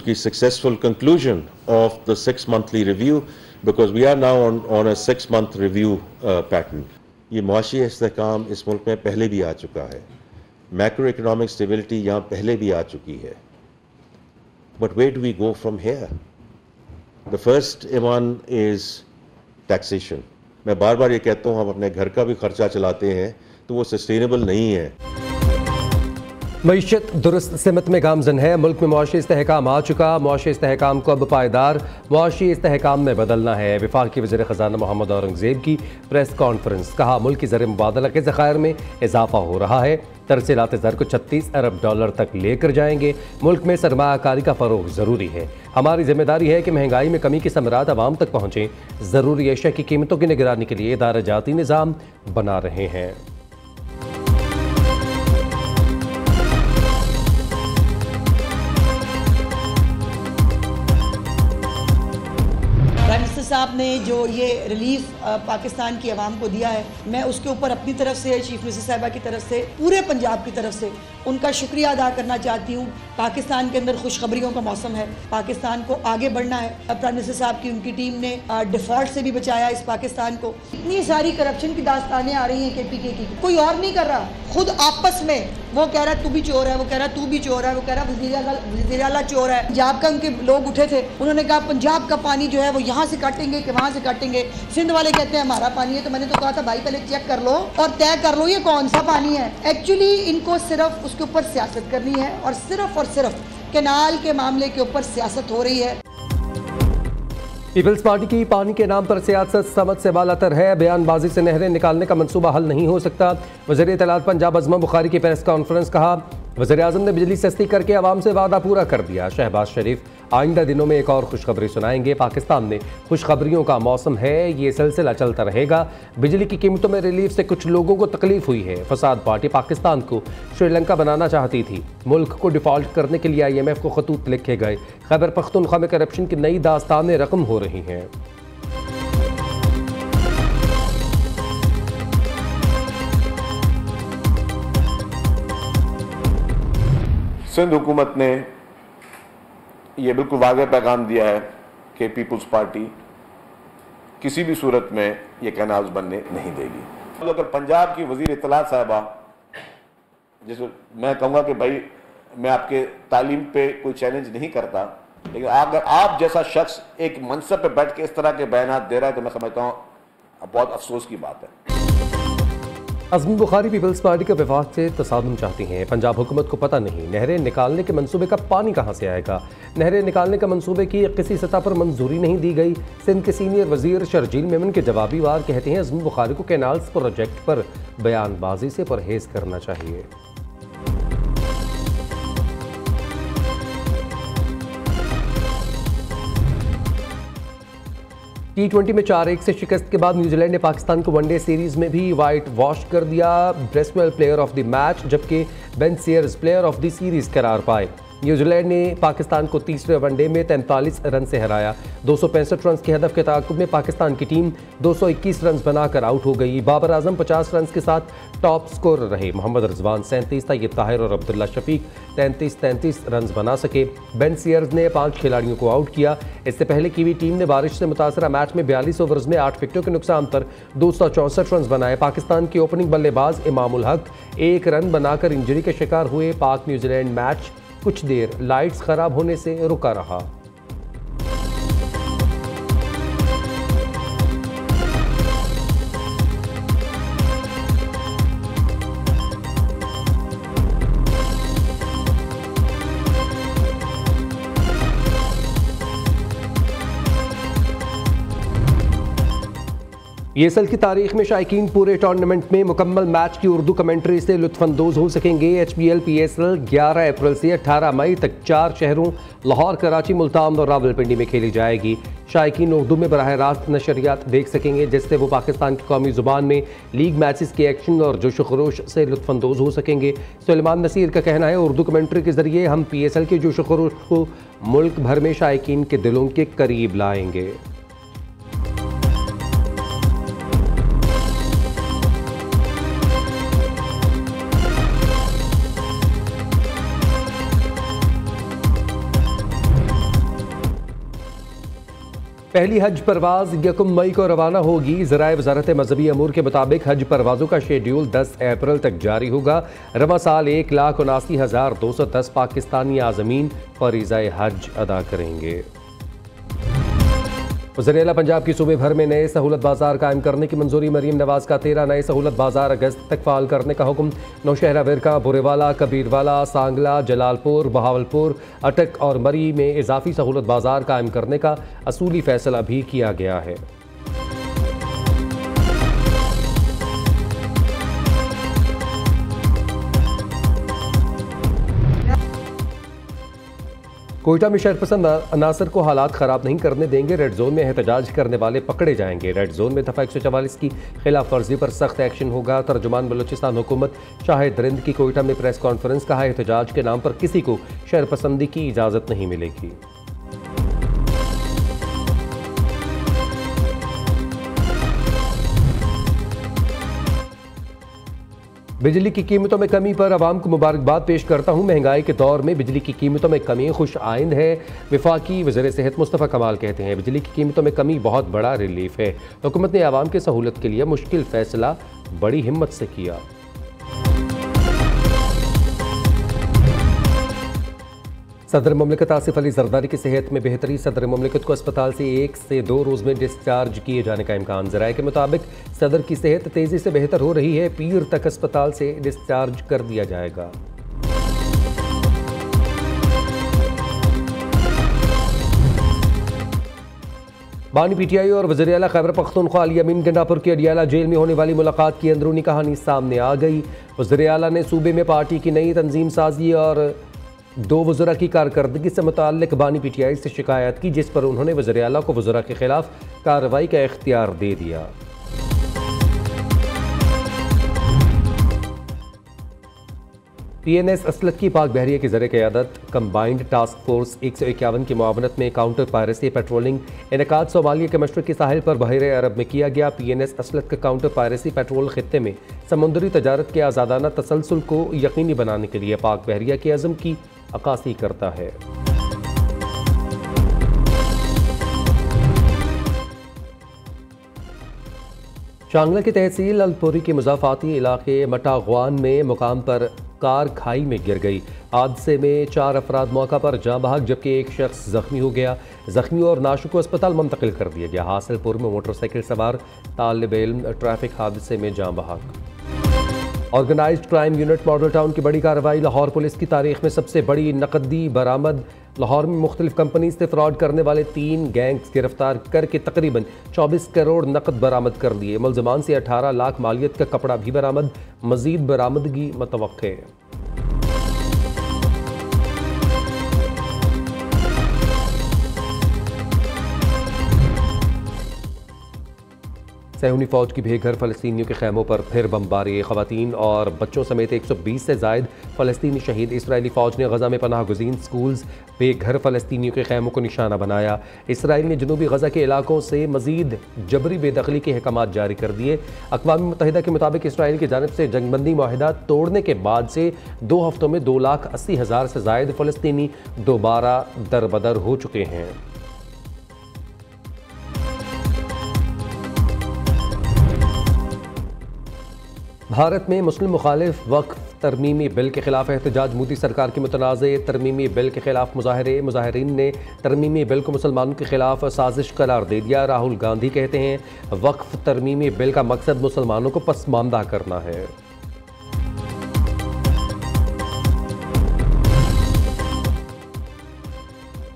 उसकी successful conclusion of the 6 monthly review, because we are now on a 6 month review pattern. ये मुआशी इस्तेहकाम इस मुल्क में पहले भी आ चुका है, मैक्रो इकोनॉमिक स्टेबिलिटी यहाँ पहले भी आ चुकी है, but where do we go from here? The first one is taxation. मैं बार बार ये कहता हूँ, हम अपने घर का भी खर्चा चलाते हैं तो वो सस्टेनेबल नहीं है। मईशत दुरुस्त सिमत में गामजन है, मुल्क में मुआशी इस्तेहकाम आ चुका, मुआशी इस्तेहकाम को अब पायदार मुआशी इस्तेहकाम में बदलना है। वफाकी वज़ीर ख़ज़ाना मोहम्मद औरंगज़ेब की प्रेस कॉन्फ्रेंस, कहा मुल्क की ज़र मुबादला के ज़ख़ायर में इजाफा हो रहा है, तरसीलात ज़र को 36 अरब डॉलर तक लेकर जाएंगे। मुल्क में सरमायाकारी का फ़रोग़ ज़रूरी है, हमारी जिम्मेदारी है कि महंगाई में कमी के समरात आवाम तक पहुँचें। ज़रूरी अशिया की कीमतों की निगरानी के लिए इदारा जाती निज़ाम बना रहे हैं। साहब ने जो ये रिलीफ पाकिस्तान की आवाम को दिया है, मैं उसके ऊपर अपनी तरफ से, चीफ मिनिस्टर साहिबा की तरफ से, पूरे पंजाब की तरफ से उनका शुक्रिया अदा करना चाहती हूँ। पाकिस्तान के अंदर खुशखबरियों का मौसम है, पाकिस्तान को आगे बढ़ना है। प्राइम मिनिस्टर साहब की उनकी टीम ने डिफॉल्ट से भी बचाया इस पाकिस्तान को। इतनी सारी करप्शन की दास्तानें आ रही हैं KPK की, कोई और नहीं कर रहा, खुद आपस में वो कह रहा है तू भी चोर है, वो कह रहा है तू भी चोर है, वो कह रहा है वज़ीर आला चोर है। पंजाब का उनके लोग उठे थे, उन्होंने कहा पंजाब का पानी जो है वो यहाँ से काटेंगे कि वहाँ से काटेंगे। सिंध वाले कहते हैं हमारा पानी है, तो मैंने तो कहा था भाई पहले चेक कर लो और तय कर लो ये कौन सा पानी है। एक्चुअली इनको सिर्फ उसके ऊपर सियासत करनी है और सिर्फ कैनाल के मामले के ऊपर सियासत हो रही है। पीपल्स पार्टी की पानी के नाम पर सियासत समझ से बालातर है, बयानबाजी से नहरें निकालने का मंसूबा हल नहीं हो सकता। वज़ीर इत्तलात पंजाब अज़मा बुखारी की प्रेस कॉन्फ्रेंस, कहा वज़ीर आज़म ने बिजली सस्ती करके आवाम से वादा पूरा कर दिया। शहबाज शरीफ आइंदा दिनों में एक और खुशखबरी सुनाएंगे। पाकिस्तान में खुशखबरियों का मौसम है, ये सिलसिला चलता रहेगा। बिजली की कीमतों में रिलीफ से कुछ लोगों को तकलीफ हुई है। फसाद पार्टी पाकिस्तान को श्रीलंका बनाना चाहती थी, मुल्क को डिफॉल्ट करने के लिए IMF को खतूत लिखे गए। खैबर पख्तूनख्वा में करप्शन की नई दास्तानें रकम हो रही हैं। सिंध हुकूमत ने यह बिल्कुल वाज़ेह पैगाम दिया है कि पीपल्स पार्टी किसी भी सूरत में ये कैनाल्स बनने नहीं देगी। तो अगर पंजाब की वज़ीर इत्तलात साहिबा, जैसे मैं कहूँगा कि भाई मैं आपके तालीम पे कोई चैलेंज नहीं करता, लेकिन अगर आप जैसा शख्स एक मनसब पे बैठ के इस तरह के बयानात दे रहा है तो मैं समझता हूँ बहुत अफसोस की बात है। अज़मा बुखारी पीपल्स पार्टी के विफाक से तसादुम चाहती हैं। पंजाब हुकूमत को पता नहीं नहरें निकालने के मंसूबे का पानी कहाँ से आएगा। नहरें निकालने के मंसूबे की किसी सतह पर मंजूरी नहीं दी गई। सिंध के सीनियर वजीर शर्जील मेमन के जवाबी वार कहते हैं अज़मा बुखारी को कैनाल्स प्रोजेक्ट पर बयानबाजी से परहेज करना चाहिए। T20 में 4-1 से शिकस्त के बाद न्यूजीलैंड ने पाकिस्तान को वनडे सीरीज में भी वाइट वॉश कर दिया। Bracewell player of the match जबकि Ben Sears player of the series करार पाए। न्यूजीलैंड ने पाकिस्तान को तीसरे वनडे में 43 रन से हराया। 265 रन के हदफ के ताक़ुब में पाकिस्तान की टीम 221 रन बनाकर आउट हो गई। बाबर आजम 50 रन के साथ टॉप स्कोरर रहे। मोहम्मद रिजवान 37, तैयब ताहिर और अब्दुल्ला शफीक 33 रन बना सके। बेन सीयर्स ने 5 खिलाड़ियों को आउट किया। इससे पहले कीवी टीम ने बारिश से मुतासरा मैच में 42 ओवर्स में 8 विकेटों के नुकसान पर 264 रन बनाए। पाकिस्तान के ओपनिंग बल्लेबाज इमामुल हक 1 रन बनाकर इंजरी के शिकार हुए। पाक न्यूजीलैंड मैच कुछ देर लाइट्स खराब होने से रुका रहा। ESL की तारीख में शायकीन पूरे टूर्नामेंट में मुकम्मल मैच की उर्दू कमेंट्री से लुत्फानंदोज हो सकेंगे। HBL PSL 11 अप्रैल से 18 मई तक 4 शहरों लाहौर, कराची, मुल्तान और रावलपिंडी में खेली जाएगी। शायकीन उर्दू में बराह रास्त नशरियात देख सकेंगे, जिससे वो पाकिस्तान की कौमी ज़ुबान में लीग मैचेस के एक्शन और जोश खरोश से लुत्फानंदोज हो सकेंगे। सुलेमान नसीर का कहना है उर्दू कमेंट्री के ज़रिए हम PSL के जोश खरोश को मुल्क भर में शायकीन के दिलों के करीब लाएंगे। पहली हज परवाज 1 मई को रवाना होगी। ज़राए वज़ारत मज़हबी अमूर के मुताबिक हज परवाज़ों का शेड्यूल 10 अप्रैल तक जारी होगा। रवा साल 1,79,210 पाकिस्तानी आज़मीन फ़रीज़ाए हज अदा करेंगे। वज़ीर-ए-आला पंजाब की सूबे भर में नए सहूलत बाजार कायम करने की मंजूरी। मरीम नवाज का 13 नए सहूलत बाजार अगस्त तक फ़ाल करने का हुक्म। नौशहरा, विरका, बुरेवाला, कबीरवाला, सांगला, जलालपुर, बहावलपुर, अटक और मरी में इजाफी सहूलत बाजार कायम करने का असूली फैसला भी किया गया है। कोयटा में शरपसंद अनासर को हालात ख़राब नहीं करने देंगे। रेड जोन में एहतजाज करने वाले पकड़े जाएंगे। रेड जोन में दफ़ा 144 की खिलाफ वर्जी पर सख्त एक्शन होगा। तर्जुमान बलूचिस्तान हुकूमत शाहिद रिंद की कोयटा में प्रेस कॉन्फ्रेंस। कहा, एहतजाज के नाम पर किसी को शरपसंदी की इजाज़त नहीं मिलेगी। बिजली की कीमतों में कमी पर अवाम को मुबारकबाद पेश करता हूँ। महंगाई के दौर में बिजली की कीमतों में कमी खुश आइंद है। वफाकी वज़ीर सेहत मुस्तफ़ा कमाल कहते हैं, बिजली की कीमतों में कमी बहुत बड़ा रिलीफ है। हुकूमत ने आवाम की सहूलत के लिए मुश्किल फैसला बड़ी हिम्मत से किया। सदर मुमलिकत आसिफ अली जरदारी की सेहत में बेहतरी। सदर मुमलिकत को अस्पताल से 1 से 2 रोज़ में डिस्चार्ज किए जाने का इम्कान। ज़राए के मुताबिक सदर की सेहत तेज़ी से बेहतर हो रही है। पीर तक अस्पताल से डिस्चार्ज कर दिया जाएगा। बानी पीटीआई और वज़ीर-ए-आला खैबर पख्तूनख्वा अली अमीन गंडापुर की अडियाला जेल में होने वाली मुलाकात की अंदरूनी कहानी सामने आ गई। वज़ीर-ए-आला ने सूबे में पार्टी की नई तंजीम साजी और 2 वज़रा की कारकर्दगी से मुताल्लिक बानी पीटीआई से शिकायत की, जिस पर उन्होंने वज़ीर-ए-आला को वज़रा के खिलाफ कार्रवाई का इख्तियार दे दिया। PNS असलत की पाक बहरिया की ज़र क़यादत कंबाइंड टास्क फोर्स 151 की मुआवनत में काउंटर पायरेसी पेट्रोलिंग इनेकाद सोमालिया के मशरक़ की साहिल पर बहरे अरब में किया गया। PNS असलत का काउंटर पायरेसी पेट्रोल खित्ते में समुद्री तजारत के आज़ादाना तसलसल को यकीनी बनाने के लिए पाक बहरिया के अज़म की अक्कासी करता है। शांगला की तहसील अलपुरी के मुज़ाफ़ाती इलाके मटागवान में मुकाम पर कार खाई में गिर गई। हादसे में 4 अफराद मौका पर जाँ बहक, जबकि एक शख्स जख्मी हो गया। जख्मी और नाशुक को अस्पताल मुंतकिल कर दिया गया। हासिलपुर में मोटरसाइकिल सवार तालिब इल्म ट्रैफिक हादसे में जाँ बहक। Organised crime unit Model Town की बड़ी कार्रवाई। लाहौर पुलिस की तारीख में सबसे बड़ी नकदी बरामद। लाहौर में मुख्तलिफ कंपनी से फ्रॉड करने वाले 3 गैंग्स गिरफ्तार करके तकरीबन 24 करोड़ नकद बरामद कर दिए। मुलजमान से 18 लाख मालियत का कपड़ा भी बरामद। मजीद बरामदगी मतवक्के। सहूनी फौज की बेघर फ़लस्तीनियों के खैमों पर फिर बमबारी। ख़वातीन और बच्चों समेत 120 से ज़ायद फ़लस्तीनी शहीद। इसराइली फ़ौज ने गज़ा में पनाह गुज़ीन स्कूल्स बेघर फ़लस्तीनियों के खैमों को निशाना बनाया। इसराइल ने जनूबी गज़ा के इलाकों से मज़ीद जबरी बेदखली के अहकामात जारी कर दिए। अक़वाम मुत्तहिदा के मुताबिक इसराइल की जानिब से जंगबंदी मुआहिदा तोड़ने के बाद से 2 हफ्तों में 2,80,000 से ज़ायद फ़लस्तीनी दोबारा दरबदर हो चुके हैं। भारत में मुस्लिम मुखालिफ वक्फ तरमीमी बिल के खिलाफ एहतजाज। मोदी सरकार की मुतनाज़ तरमीमी बिल के खिलाफ मुजाहिरीन ने तरमीमी बिल को मुसलमानों के खिलाफ साजिश करार दे दिया। राहुल गांधी कहते हैं वक्फ तरमीमी बिल का मकसद मुसलमानों को पसमानदा करना है।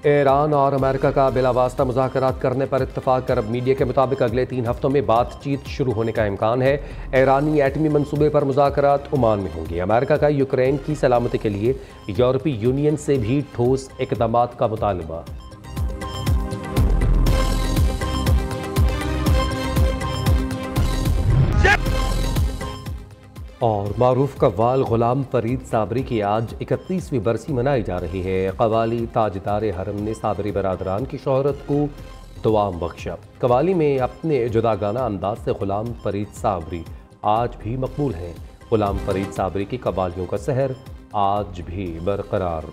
ईरान और अमेरिका का बिलावास्ता मुज़ाकरात करने पर इत्तफाक। अरब मीडिया के मुताबिक अगले 3 हफ्तों में बातचीत शुरू होने का इम्कान है। ईरानी एटमी मंसूबे पर मुज़ाकरात ओमान में होंगे। अमेरिका का यूक्रेन की सलामती के लिए यूरोपीय यूनियन से भी ठोस इक़दामात का मुतालबा। और मारूफ कव्वाल गुलाम फरीद साबरी की आज 31वीं बरसी मनाई जा रही है। कव्वाली ताजदार हरम ने साबरी बरादरान की शोहरत को दुआम बख्शा। कव्वाली में अपने जुदागाना अंदाज से गुलाम फरीद साबरी आज भी मकबूल हैं। गुलाम फरीद साबरी की कव्वालियों का सहर आज भी बरकरार।